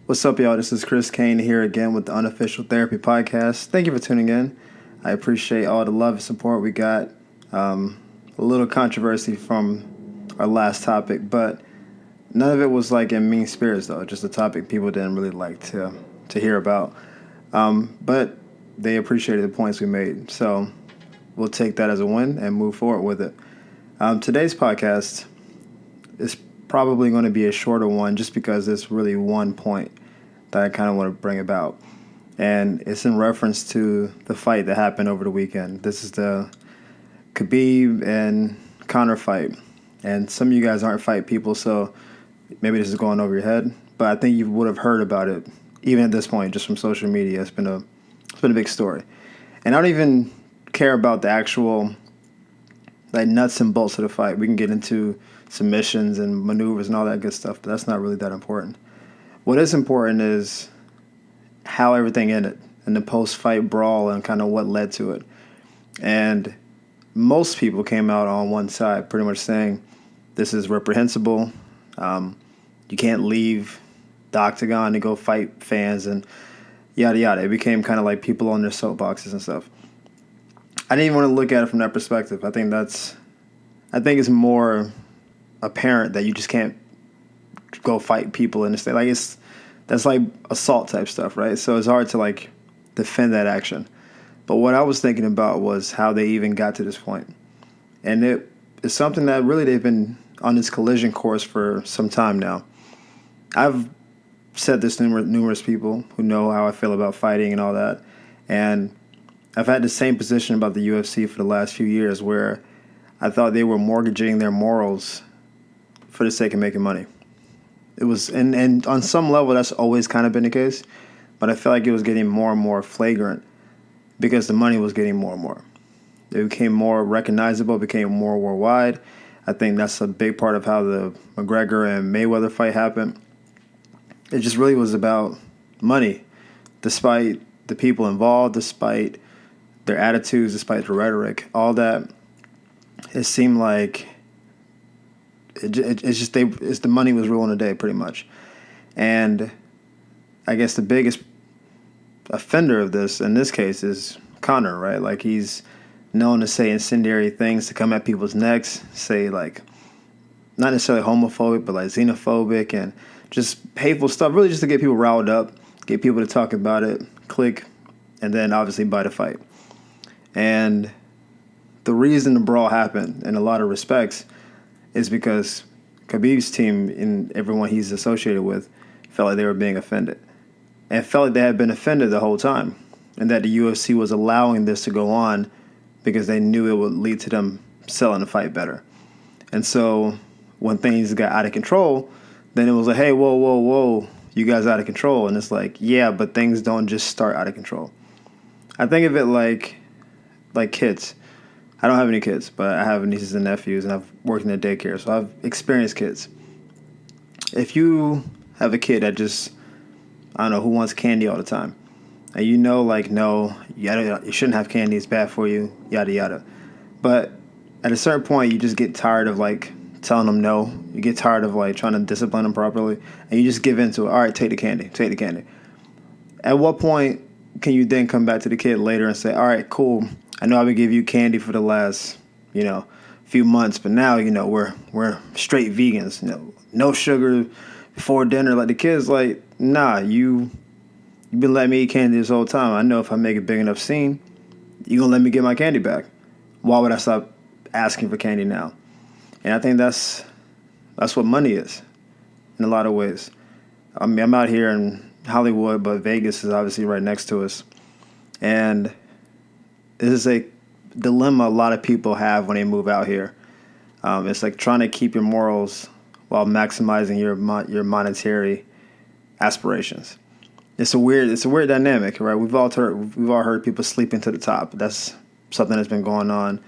What's up, y'all? This is Chris Kane here again with the Unofficial Therapy Podcast. Thank you for tuning in. I appreciate all the love and support we got. A little controversy from our last topic, but none of it was like in mean spirits, though. Just a topic people didn't really like to hear about. But they appreciated the points we made, so we'll take that as a win and move forward with it. Today's podcast is probably going to be a shorter one just because there's really one point that I kind of want to bring about. And it's in reference to the fight that happened over the weekend. This is the Khabib and Conor fight. And some of you guys aren't fight people, so maybe this is going over your head. But I think you would have heard about it, even at this point, just from social media. It's been a big story. And I don't even care about the actual nuts and bolts of the fight. We can get into submissions and maneuvers and all that good stuff, but that's not really that important. What is important is how everything ended and the post-fight brawl and kind of what led to it. And most people came out on one side pretty much saying this is reprehensible. You can't leave the octagon to go fight fans and yada yada. It became kind of like people on their soapboxes and stuff. I didn't even want to look at it from that perspective. I think it's more apparent that you just can't go fight people in the state. That's like assault type stuff, right? So it's hard to defend that action. But what I was thinking about was how they even got to this point. And it is something that really they've been on this collision course for some time now. I've said this to numerous people who know how I feel about fighting and all that. And I've had the same position about the UFC for the last few years where I thought they were mortgaging their morals for the sake of making money. It was, and on some level, that's always kind of been the case, but I felt like it was getting more and more flagrant because the money was getting more and more. It became more recognizable, became more worldwide. I think that's a big part of how the McGregor and Mayweather fight happened. It just really was about money, despite the people involved, despite their attitudes, despite the rhetoric, all that. It seemed like it's the money was ruling the day pretty much. And I guess the biggest offender of this in this case is Conor, right? Like, he's known to say incendiary things, to come at people's necks, say not necessarily homophobic, but xenophobic and just hateful stuff, really just to get people riled up, get people to talk about it, click, and then obviously buy the fight. And the reason the brawl happened in a lot of respects is because Khabib's team and everyone he's associated with felt like they were being offended. And felt like they had been offended the whole time. And that the UFC was allowing this to go on because they knew it would lead to them selling the fight better. And so when things got out of control, then it was like, hey, whoa, you guys out of control. And it's like, yeah, but things don't just start out of control. I think of it like kids. I don't have any kids, but I have nieces and nephews, and I've worked in a daycare, so I've experienced kids. If you have a kid that just, I don't know, who wants candy all the time, and no, you shouldn't have candy, it's bad for you, yada yada. But at a certain point, you just get tired of telling them no. You get tired of trying to discipline them properly, and you just give in to it. All right, take the candy. At what point can you then come back to the kid later and say, all right, cool, I know I've been giving you candy for the last, few months, but now, we're straight vegans. No sugar before dinner. Like, the kid's like, nah, you've been letting me eat candy this whole time. I know if I make a big enough scene, you're going to let me get my candy back. Why would I stop asking for candy now? And I think that's what money is in a lot of ways. I mean, I'm out here in Hollywood, but Vegas is obviously right next to us. And this is a dilemma a lot of people have when they move out here. It's like trying to keep your morals while maximizing your monetary aspirations. It's a weird dynamic, right? We've all heard people sleeping to the top. That's something that's been going on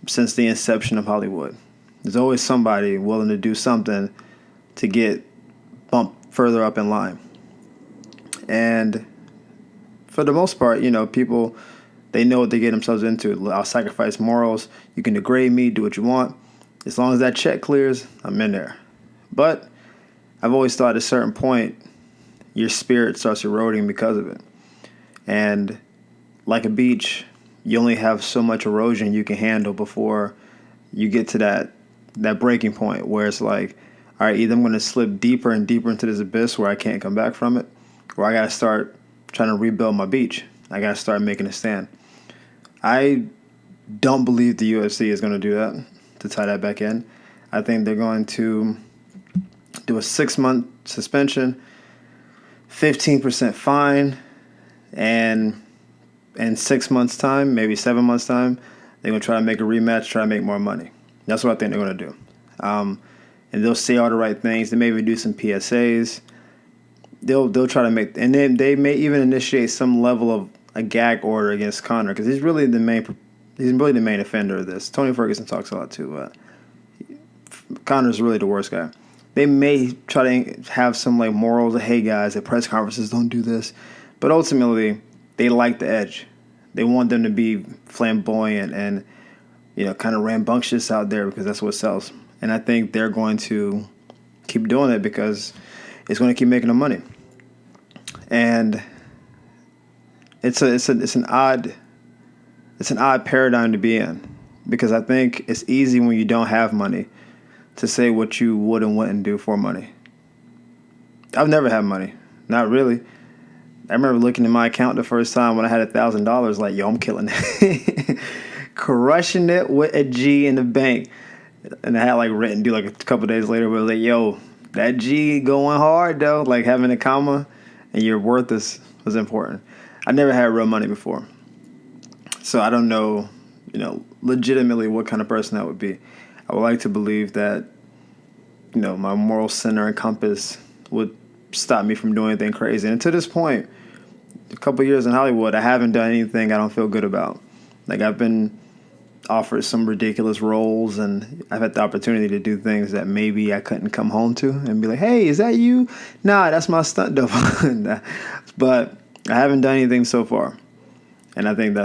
since the inception of Hollywood. There's always somebody willing to do something to get bumped further up in line. And for the most part, people, they know what they get themselves into. I'll sacrifice morals. You can degrade me, do what you want. As long as that check clears, I'm in there. But I've always thought at a certain point, your spirit starts eroding because of it. And like a beach, you only have so much erosion you can handle before you get to that breaking point where it's like, all right, either I'm going to slip deeper and deeper into this abyss where I can't come back from it, or I got to start trying to rebuild my beach. I got to start making a stand. I don't believe the UFC is going to do that, to tie that back in. I think they're going to do a 6-month suspension, 15% fine, and in 6 months' time, maybe 7 months' time, they're going to try to make a rematch, try to make more money. That's what I think they're going to do. And they'll say all the right things. They may even do some PSAs. They'll try to make, and then they may even initiate some level of a gag order against Conor, because he's really the main offender of this. Tony Ferguson talks a lot too, but Conor's really the worst guy. They may try to have some like morals of, hey guys, at press conferences don't do this, but ultimately they like the edge. They want them to be flamboyant and kind of rambunctious out there because that's what sells. And I think they're going to keep doing it because it's going to keep making them money. And it's an odd paradigm to be in, because I think it's easy when you don't have money to say what you would and wouldn't do for money. I've never had money, not really. I remember looking at my account the first time when I had $1,000, like, yo, I'm killing it. Crushing it with a G in the bank. And I had like written due like a couple of days later, but it was like, yo, that G going hard though. Like having a comma and your worth was important. I never had real money before. So I don't know, legitimately what kind of person that would be. I would like to believe that, my moral center and compass would stop me from doing anything crazy. And to this point, a couple of years in Hollywood, I haven't done anything I don't feel good about. Like I've been offered some ridiculous roles, and I've had the opportunity to do things that maybe I couldn't come home to and be like, hey, is that you? Nah, that's my stunt double. But I haven't done anything so far. And I think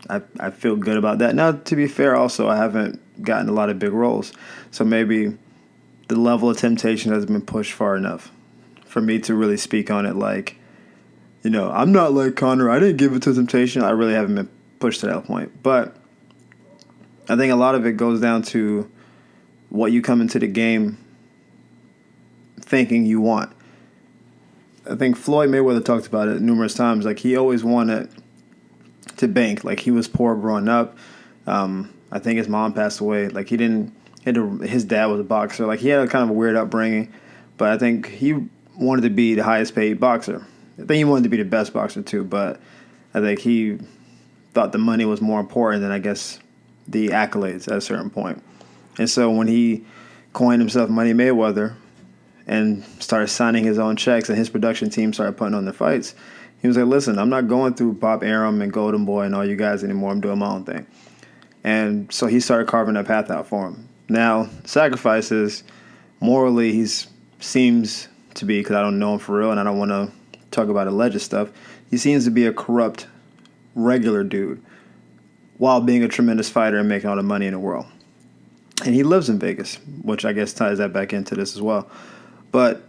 I feel good about that. Now, to be fair, also, I haven't gotten a lot of big roles. So maybe the level of temptation hasn't been pushed far enough for me to really speak on it like, I'm not like Conor. I didn't give it to temptation. I really haven't been pushed to that point. But I think a lot of it goes down to what you come into the game thinking you want. I think Floyd Mayweather talked about it numerous times. Like, he always wanted to bank. Like, he was poor growing up. I think his mom passed away. Like, his dad was a boxer. Like, he had a kind of a weird upbringing. But I think he wanted to be the highest paid boxer. I think he wanted to be the best boxer too. But I think he thought the money was more important than, I guess, the accolades at a certain point. And so when he coined himself Money Mayweather and started signing his own checks and his production team started putting on the fights, he was like, listen, I'm not going through Bob Arum and Golden Boy and all you guys anymore. I'm doing my own thing. And so he started carving that path out for him. Now, Sacrifices, morally, he seems to be, because I don't know him for real and I don't want to talk about alleged stuff, he seems to be a corrupt, regular dude, while being a tremendous fighter and making all the money in the world. And he lives in Vegas, which I guess ties that back into this as well. But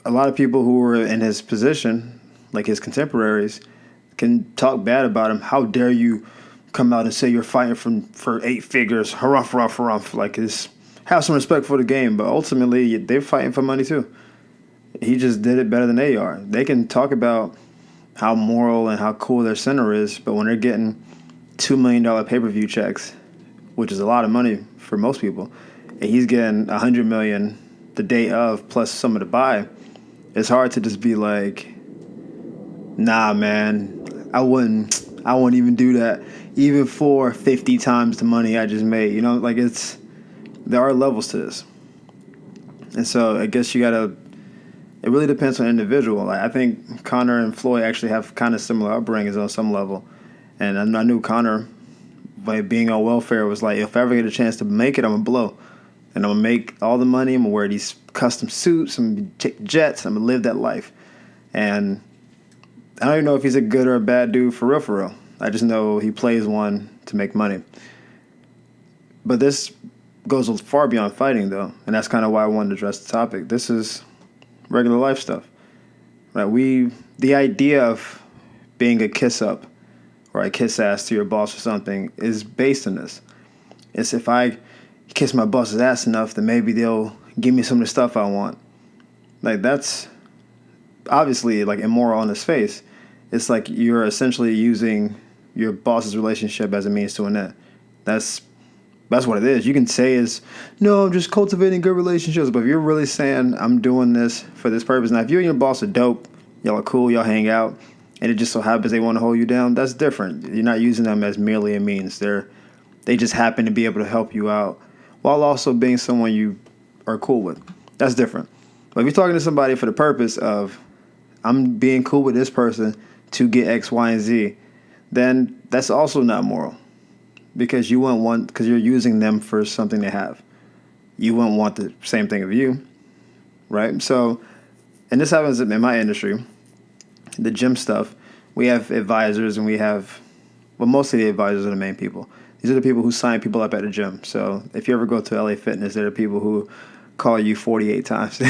a lot of people who were in his position, like his contemporaries, can talk bad about him. How dare you come out and say you're fighting for 8 figures? Harumph, harumph, harumph. Like, have some respect for the game. But ultimately, they're fighting for money too. He just did it better than they are. They can talk about how moral and how cool their center is, but when they're getting $2 million pay-per-view checks, which is a lot of money for most people, and he's getting $100 million the day of plus some of the buy, it's hard to just be like, nah, man, I wouldn't even do that, even for 50 times the money I just made. Like, there are levels to this, and so I guess it really depends on the individual. Like, I think Conor and Floyd actually have kind of similar upbringings on some level. And I knew Conor, by being on welfare, was like, if I ever get a chance to make it, I'm going to blow. And I'm going to make all the money. I'm going to wear these custom suits. I'm going to take jets. I'm going to live that life. And I don't even know if he's a good or a bad dude for real. I just know he plays one to make money. But this goes far beyond fighting, though. And that's kind of why I wanted to address the topic. This is regular life stuff. Right? The idea of being a kiss up or a kiss ass to your boss or something is based on this. It's if I kiss my boss's ass enough, then maybe they'll give me some of the stuff I want. Like, that's obviously like immoral on its face. It's like you're essentially using your boss's relationship as a means to an end. That's what it is. You can say is, no, I'm just cultivating good relationships. But if you're really saying I'm doing this for this purpose, now if you and your boss are dope, y'all are cool, y'all hang out, and it just so happens they want to hold you down, that's different. You're not using them as merely a means. They just happen to be able to help you out while also being someone you are cool with. That's different. But if you're talking to somebody for the purpose of, I'm being cool with this person to get X, Y, and Z, then that's also not moral. Because because you're using them for something they have. You wouldn't want the same thing of you, right? So, and this happens in my industry, the gym stuff. We have advisors and mostly the advisors are the main people. These are the people who sign people up at the gym. So if you ever go to LA Fitness, they're the people who call you 48 times.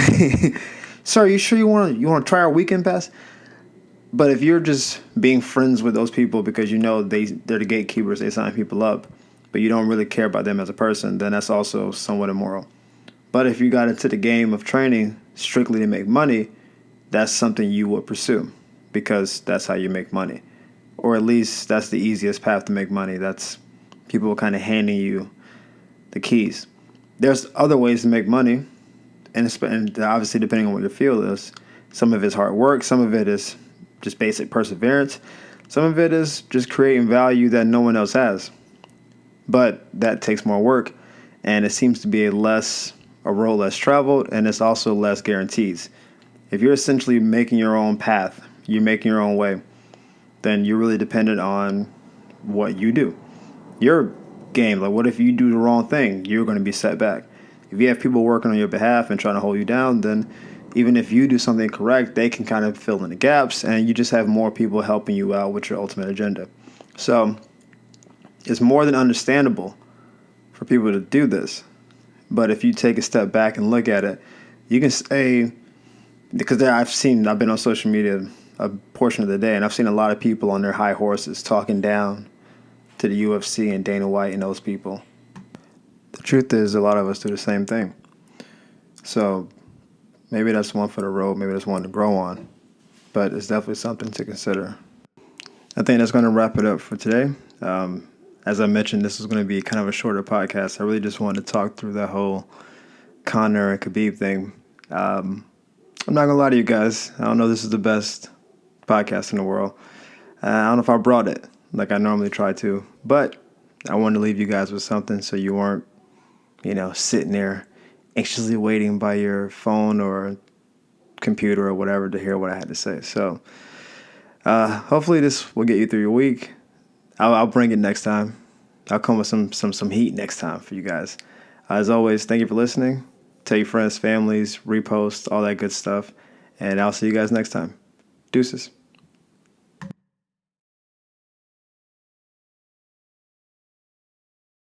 Sir, you sure you want to try our weekend pass? But if you're just being friends with those people because you know they're the gatekeepers, they sign people up, but you don't really care about them as a person, then that's also somewhat immoral. But if you got into the game of training strictly to make money, that's something you would pursue because that's how you make money. Or at least that's the easiest path to make money. That's people kind of handing you the keys. There's other ways to make money, and obviously depending on what your field is, some of it's hard work, some of it is just basic perseverance. Some of it is just creating value that no one else has. But that takes more work, and it seems to be a road less traveled, and it's also less guarantees. If you're essentially making your own path, you're making your own way, then you're really dependent on what you do. Your game, like what if you do the wrong thing? You're going to be set back. If you have people working on your behalf and trying to hold you down, then even if you do something correct, they can kind of fill in the gaps, and you just have more people helping you out with your ultimate agenda. So it's more than understandable for people to do this. But if you take a step back and look at it, you can say, because I've been on social media a portion of the day, and I've seen a lot of people on their high horses talking down to the UFC and Dana White and those people. The truth is, a lot of us do the same thing. So maybe that's one for the road, maybe that's one to grow on, but it's definitely something to consider. I think that's going to wrap it up for today. As I mentioned, this is going to be kind of a shorter podcast. I really just wanted to talk through that whole Conor and Khabib thing. I'm not going to lie to you guys. I don't know if this is the best podcast in the world. I don't know if I brought it like I normally try to, but I wanted to leave you guys with something so you weren't, sitting there anxiously waiting by your phone or computer or whatever to hear what I had to say. So hopefully this will get you through your week. I'll bring it next time. I'll come with some heat next time for you guys. As always, thank you for listening. Tell your friends, families, repost, all that good stuff. And I'll see you guys next time. Deuces.